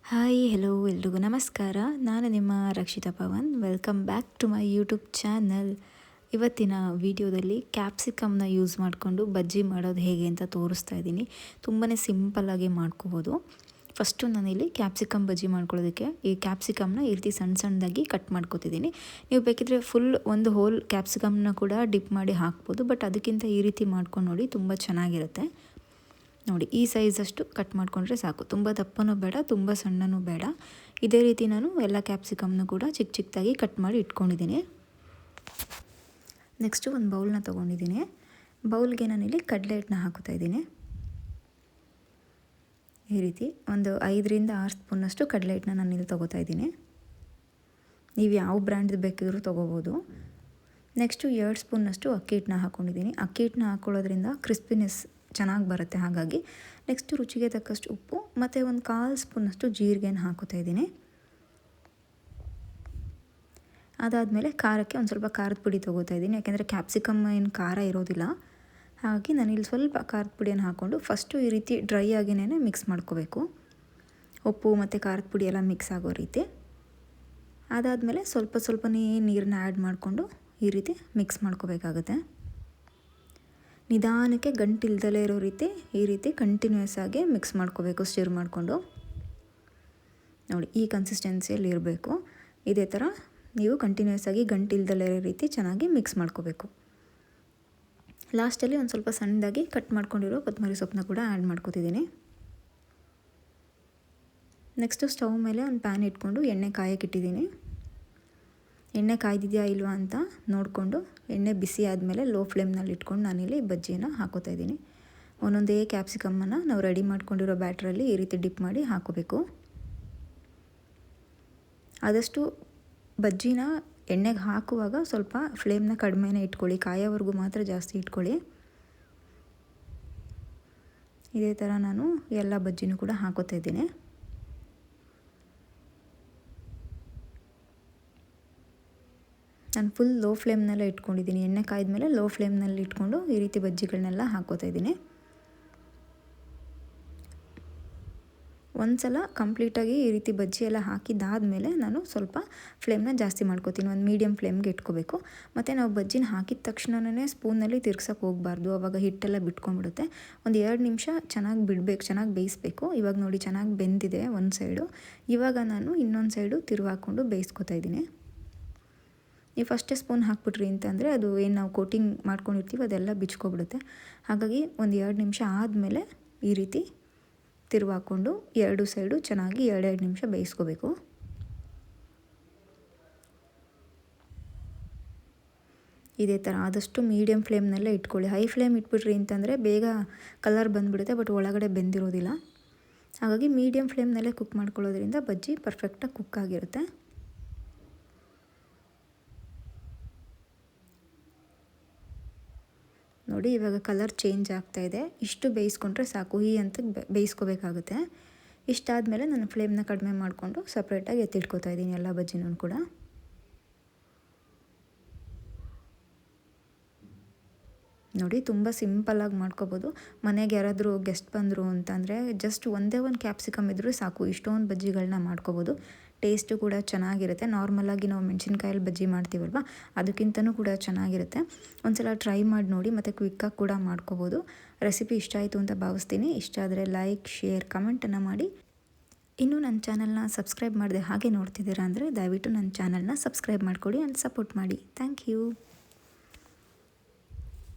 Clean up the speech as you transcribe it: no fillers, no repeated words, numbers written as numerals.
Hi hello ಎಲ್ರಿಗೂ ನಮಸ್ಕಾರ. ನಾನು ನಿಮ್ಮ Rakshitha Pavan. Welcome back to my YouTube channel. ಇವತ್ತಿನ ವಿಡಿಯೋದಲ್ಲಿ ಕ್ಯಾಪ್ಸಿಕಮ್ನ ಯೂಸ್ ಮಾಡಿಕೊಂಡು ಬಜ್ಜಿ ಮಾಡೋದು ಹೇಗೆ ಅಂತ ತೋರಿಸ್ತಾ ಇದ್ದೀನಿ. ತುಂಬಾ ಸಿಂಪಲ್ಲಾಗಿ ಮಾಡ್ಕೋಬೋದು. ಫಸ್ಟು ನಾನಿಲ್ಲಿ ಕ್ಯಾಪ್ಸಿಕಮ್ ಬಜ್ಜಿ ಮಾಡ್ಕೊಳ್ಳೋದಕ್ಕೆ ಈ ಕ್ಯಾಪ್ಸಿಕಮ್ನ ಈ ರೀತಿ ಸಣ್ಣ ಸಣ್ಣದಾಗಿ ಕಟ್ ಮಾಡ್ಕೊತಿದ್ದೀನಿ. ನೀವು ಬೇಕಿದ್ರೆ ಫುಲ್ ಒಂದು ಹೋಲ್ ಕ್ಯಾಪ್ಸಿಕಮ್ನ ಕೂಡ ಡಿಪ್ ಮಾಡಿ ಹಾಕ್ಬೋದು, ಬಟ್ ಅದಕ್ಕಿಂತ ಈ ರೀತಿ ಮಾಡ್ಕೊಂಡು ನೋಡಿ, ತುಂಬ ಚೆನ್ನಾಗಿರುತ್ತೆ. ನೋಡಿ, ಈ ಸೈಜಷ್ಟು ಕಟ್ ಮಾಡಿಕೊಂಡ್ರೆ ಸಾಕು. ತುಂಬ ದಪ್ಪನೂ ಬೇಡ, ತುಂಬ ಸಣ್ಣನೂ ಬೇಡ. ಇದೇ ರೀತಿ ನಾನು ಎಲ್ಲ ಕ್ಯಾಪ್ಸಿಕಮ್ನು ಕೂಡ ಚಿಕ್ಕ ಚಿಕ್ಕದಾಗಿ ಕಟ್ ಮಾಡಿ ಇಟ್ಕೊಂಡಿದ್ದೀನಿ. ನೆಕ್ಸ್ಟು ಒಂದು ಬೌಲ್ನ ತೊಗೊಂಡಿದ್ದೀನಿ. ಬೌಲ್ಗೆ ನಾನಿಲ್ಲಿ ಕಡಲೆ ಹಿಟ್ಟನ್ನ ಹಾಕ್ತಾ ಇದ್ದೀನಿ. ಈ ರೀತಿ ಒಂದು 5ರಿಂದ 6 ಸ್ಪೂನಷ್ಟು ಕಡಲೆ ಹಿಟ್ಟನ್ನ ನಾನಿಲ್ಲಿ ತೊಗೋತಾ ಇದ್ದೀನಿ. ನೀವು ಯಾವ ಬ್ರ್ಯಾಂಡ್ ಬೇಕಿದ್ರೂ ತೊಗೋಬೋದು. ನೆಕ್ಸ್ಟು 2 ಸ್ಪೂನಷ್ಟು ಅಕ್ಕಿ ಹಿಟ್ಟನ್ನ ಹಾಕ್ಕೊಂಡಿದ್ದೀನಿ. ಅಕ್ಕಿ ಹಿಟ್ಟನ್ನ ಹಾಕ್ಕೊಳ್ಳೋದ್ರಿಂದ ಕ್ರಿಸ್ಪಿನೆಸ್ ಚೆನ್ನಾಗಿ ಬರುತ್ತೆ. ಹಾಗಾಗಿ ನೆಕ್ಸ್ಟು ರುಚಿಗೆ ತಕ್ಕಷ್ಟು ಉಪ್ಪು ಮತ್ತು ಒಂದು 1/4 ಸ್ಪೂನಷ್ಟು ಜೀರಿಗೆನ ಹಾಕೋತಾ ಇದ್ದೀನಿ. ಅದಾದಮೇಲೆ ಖಾರಕ್ಕೆ ಒಂದು ಸ್ವಲ್ಪ ಖಾರದ ಪುಡಿ ತೊಗೋತಾ ಇದ್ದೀನಿ. ಯಾಕೆಂದರೆ ಕ್ಯಾಪ್ಸಿಕಮ್ ಏನು ಖಾರ ಇರೋದಿಲ್ಲ. ಹಾಗಾಗಿ ನಾನಿಲ್ಲಿ ಸ್ವಲ್ಪ ಖಾರದ ಪುಡಿಯನ್ನು ಹಾಕ್ಕೊಂಡು ಫಸ್ಟು ಈ ರೀತಿ ಡ್ರೈ ಆಗಿನೇ ಮಿಕ್ಸ್ ಮಾಡ್ಕೋಬೇಕು. ಉಪ್ಪು ಮತ್ತು ಖಾರದ ಪುಡಿ ಎಲ್ಲ ಮಿಕ್ಸ್ ಆಗೋ ರೀತಿ. ಅದಾದಮೇಲೆ ಸ್ವಲ್ಪ ಸ್ವಲ್ಪನೇ ನೀರನ್ನ ಆ್ಯಡ್ ಮಾಡಿಕೊಂಡು ಈ ರೀತಿ ಮಿಕ್ಸ್ ಮಾಡ್ಕೋಬೇಕಾಗುತ್ತೆ. ನಿಧಾನಕ್ಕೆ ಗಂಟಿಲ್ದಲೇ ಇರೋ ರೀತಿ ಈ ರೀತಿ ಕಂಟಿನ್ಯೂಯಸ್ ಆಗಿ ಮಿಕ್ಸ್ ಮಾಡ್ಕೋಬೇಕು, ಸ್ಟಿರ್ ಮಾಡಿಕೊಂಡು. ನೋಡಿ, ಈ ಕನ್ಸಿಸ್ಟೆನ್ಸಿಯಲ್ಲಿ ಇರಬೇಕು. ಇದೇ ಥರ ನೀವು ಕಂಟಿನ್ಯೂಯಸ್ ಆಗಿ ಗಂಟಿಲ್ದಲೇ ಇರೋ ರೀತಿ ಚೆನ್ನಾಗಿ ಮಿಕ್ಸ್ ಮಾಡ್ಕೋಬೇಕು. ಲಾಸ್ಟಲ್ಲಿ ಒಂದು ಸ್ವಲ್ಪ ಸಣ್ಣದಾಗಿ ಕಟ್ ಮಾಡ್ಕೊಂಡಿರೋ ಕೊತ್ತಂಬರಿ ಸೊಪ್ಪನ್ನ ಕೂಡ ಆ್ಯಡ್ ಮಾಡ್ಕೊತಿದ್ದೀನಿ. ನೆಕ್ಸ್ಟು ಸ್ಟವ್ ಮೇಲೆ ಒಂದು ಪ್ಯಾನ್ ಇಟ್ಕೊಂಡು ಎಣ್ಣೆ ಕಾಯಕ್ಕಿಟ್ಟಿದ್ದೀನಿ. ಎಣ್ಣೆ ಕಾಯ್ದಿದೆಯಾ ಇಲ್ವಾ ಅಂತ ನೋಡಿಕೊಂಡು ಎಣ್ಣೆ ಬಿಸಿ ಆದಮೇಲೆ ಲೋ ಫ್ಲೇಮ್ನಲ್ಲಿ ಇಟ್ಕೊಂಡು ನಾನಿಲ್ಲಿ ಬಜ್ಜಿನ ಹಾಕೋತಾ ಇದ್ದೀನಿ. ಒಂದೊಂದೇ ಕ್ಯಾಪ್ಸಿಕಮ್ಮನ್ನು ನಾವು ರೆಡಿ ಮಾಡ್ಕೊಂಡಿರೋ ಬ್ಯಾಟ್ರಲ್ಲಿ ಈ ರೀತಿ ಡಿಪ್ ಮಾಡಿ ಹಾಕೋಬೇಕು. ಆದಷ್ಟು ಬಜ್ಜಿನ ಎಣ್ಣೆಗೆ ಹಾಕುವಾಗ ಸ್ವಲ್ಪ ಫ್ಲೇಮ್ನ ಕಡಿಮೆನೇ ಇಟ್ಕೊಳ್ಳಿ, ಕಾಯೋವರೆಗೂ ಮಾತ್ರ ಜಾಸ್ತಿ ಇಟ್ಕೊಳ್ಳಿ. ಇದೇ ಥರ ನಾನು ಎಲ್ಲ ಬಜ್ಜಿನೂ ಕೂಡ ಹಾಕೋತಾ ಇದ್ದೀನಿ. ನಾನು ಫುಲ್ ಲೋ ಫ್ಲೇಮ್ನಲ್ಲೇ ಇಟ್ಕೊಂಡಿದ್ದೀನಿ. ಎಣ್ಣೆ ಕಾಯ್ದಮೇಲೆ ಲೋ ಫ್ಲೇಮ್ನಲ್ಲಿ ಇಟ್ಕೊಂಡು ಈ ರೀತಿ ಬಜ್ಜಿಗಳನ್ನೆಲ್ಲ ಹಾಕೋತಾ ಇದ್ದೀನಿ. ಒಂದು ಸಲ ಕಂಪ್ಲೀಟಾಗಿ ಈ ರೀತಿ ಬಜ್ಜಿ ಎಲ್ಲ ಹಾಕಿದ್ದಾದಮೇಲೆ ನಾನು ಸ್ವಲ್ಪ ಫ್ಲೇಮ್ನ ಜಾಸ್ತಿ ಮಾಡ್ಕೋತೀನಿ. ಒಂದು ಮೀಡಿಯಮ್ ಫ್ಲೇಮ್ಗೆ ಇಟ್ಕೋಬೇಕು. ಮತ್ತು ನಾವು ಬಜ್ಜಿನ ಹಾಕಿದ ತಕ್ಷಣವೇ ಸ್ಪೂನಲ್ಲಿ ತಿರ್ಗ್ಸೋಕೆ ಹೋಗಬಾರ್ದು, ಆವಾಗ ಹಿಟ್ಟೆಲ್ಲ ಬಿಟ್ಕೊಂಡ್ಬಿಡುತ್ತೆ. ಒಂದು 2 ನಿಮಿಷ ಚೆನ್ನಾಗಿ ಬಿಡಬೇಕು, ಚೆನ್ನಾಗಿ ಬೇಯಿಸ್ಬೇಕು. ಇವಾಗ ನೋಡಿ, ಚೆನ್ನಾಗಿ ಬೆಂದಿದೆ ಒಂದು ಸೈಡು. ಇವಾಗ ನಾನು ಇನ್ನೊಂದು ಸೈಡು ತಿರುವಾಕೊಂಡು ಬೇಯಿಸ್ಕೊತಾ ಇದ್ದೀನಿ. ನೀವು ಫಸ್ಟೇ ಸ್ಪೂನ್ ಹಾಕ್ಬಿಟ್ರಿ ಅಂತಂದರೆ ಅದು ಏನು ನಾವು ಕೋಟಿಂಗ್ ಮಾಡ್ಕೊಂಡಿರ್ತೀವಿ ಅದೆಲ್ಲ ಬಿಚ್ಕೊಬಿಡುತ್ತೆ. ಹಾಗಾಗಿ ಒಂದು 2 ನಿಮಿಷ ಆದಮೇಲೆ ಈ ರೀತಿ ತಿರುವಾಕೊಂಡು 2 ಸೈಡು ಚೆನ್ನಾಗಿ 2 ನಿಮಿಷ ಬೇಯಿಸ್ಕೋಬೇಕು. ಇದೇ ಥರ ಆದಷ್ಟು ಮೀಡಿಯಮ್ ಫ್ಲೇಮ್ನಲ್ಲೇ ಇಟ್ಕೊಳ್ಳಿ. ಹೈ ಫ್ಲೇಮ್ ಇಟ್ಬಿಟ್ರಿ ಅಂತಂದರೆ ಬೇಗ ಕಲರ್ ಬಂದುಬಿಡುತ್ತೆ, ಬಟ್ ಒಳಗಡೆ ಬೆಂದಿರೋದಿಲ್ಲ. ಹಾಗಾಗಿ ಮೀಡಿಯಮ್ ಫ್ಲೇಮ್ನಲ್ಲೇ ಕುಕ್ ಮಾಡ್ಕೊಳ್ಳೋದ್ರಿಂದ ಬಜ್ಜಿ ಪರ್ಫೆಕ್ಟಾಗಿ ಕುಕ್ ಆಗಿರುತ್ತೆ. ನೋಡಿ, ಇವಾಗ ಕಲರ್ ಚೇಂಜ್ ಆಗ್ತಾಯಿದೆ. ಇಷ್ಟು ಬೇಯಿಸ್ಕೊಂಡ್ರೆ ಸಾಕು. ಈ ಹಂತಕ್ಕೆ ಬೇಯಿಸ್ಕೋಬೇಕಾಗುತ್ತೆ. ಇಷ್ಟಾದಮೇಲೆ ನಾನು ಫ್ಲೇಮ್ನ ಕಡಿಮೆ ಮಾಡಿಕೊಂಡು ಸಪ್ರೇಟಾಗಿ ಎತ್ತಿಟ್ಕೋತಾ ಇದ್ದೀನಿ ಎಲ್ಲ ಬಜ್ಜಿನೂ ಕೂಡ. ನೋಡಿ, ತುಂಬ ಸಿಂಪಲ್ಲಾಗಿ ಮಾಡ್ಕೋಬೋದು. ಮನೆಗೆ ಯಾರಾದರೂ ಗೆಸ್ಟ್ ಬಂದರು ಅಂತಂದರೆ ಜಸ್ಟ್ ಒಂದೇ ಒಂದು ಕ್ಯಾಪ್ಸಿಕಮ್ ಇದ್ದರೂ ಸಾಕು, ಇಷ್ಟೊಂದು ಬಜ್ಜಿಗಳನ್ನ ಮಾಡ್ಕೋಬೋದು. ಟೇಸ್ಟು ಕೂಡ ಚೆನ್ನಾಗಿರುತ್ತೆ. ನಾರ್ಮಲಾಗಿ ನಾವು ಮೆಣಸಿನ್ಕಾಯಲ್ಲಿ ಬಜ್ಜಿ ಮಾಡ್ತೀವಲ್ವ, ಅದಕ್ಕಿಂತನೂ ಕೂಡ ಚೆನ್ನಾಗಿರುತ್ತೆ. ಒಂದ್ಸಲ ಟ್ರೈ ಮಾಡಿ ನೋಡಿ, ಮತ್ತು ಕ್ವಿಕ್ಕಾಗಿ ಕೂಡ ಮಾಡ್ಕೋಬೋದು. ರೆಸಿಪಿ ಇಷ್ಟ ಆಯಿತು ಅಂತ ಭಾವಿಸ್ತೀನಿ. ಇಷ್ಟ ಆದರೆ ಲೈಕ್, ಶೇರ್, ಕಮೆಂಟನ್ನು ಮಾಡಿ. ಇನ್ನೂ ನನ್ನ ಚಾನಲ್ನ ಸಬ್ಸ್ಕ್ರೈಬ್ ಮಾಡಿದೆ ಹಾಗೆ ನೋಡ್ತಿದ್ದೀರಾ ಅಂದರೆ ದಯವಿಟ್ಟು ನನ್ನ ಚಾನಲ್ನ ಸಬ್ಸ್ಕ್ರೈಬ್ ಮಾಡಿಕೊಡಿ ಆ್ಯಂಡ್ ಸಪೋರ್ಟ್ ಮಾಡಿ. Thank you.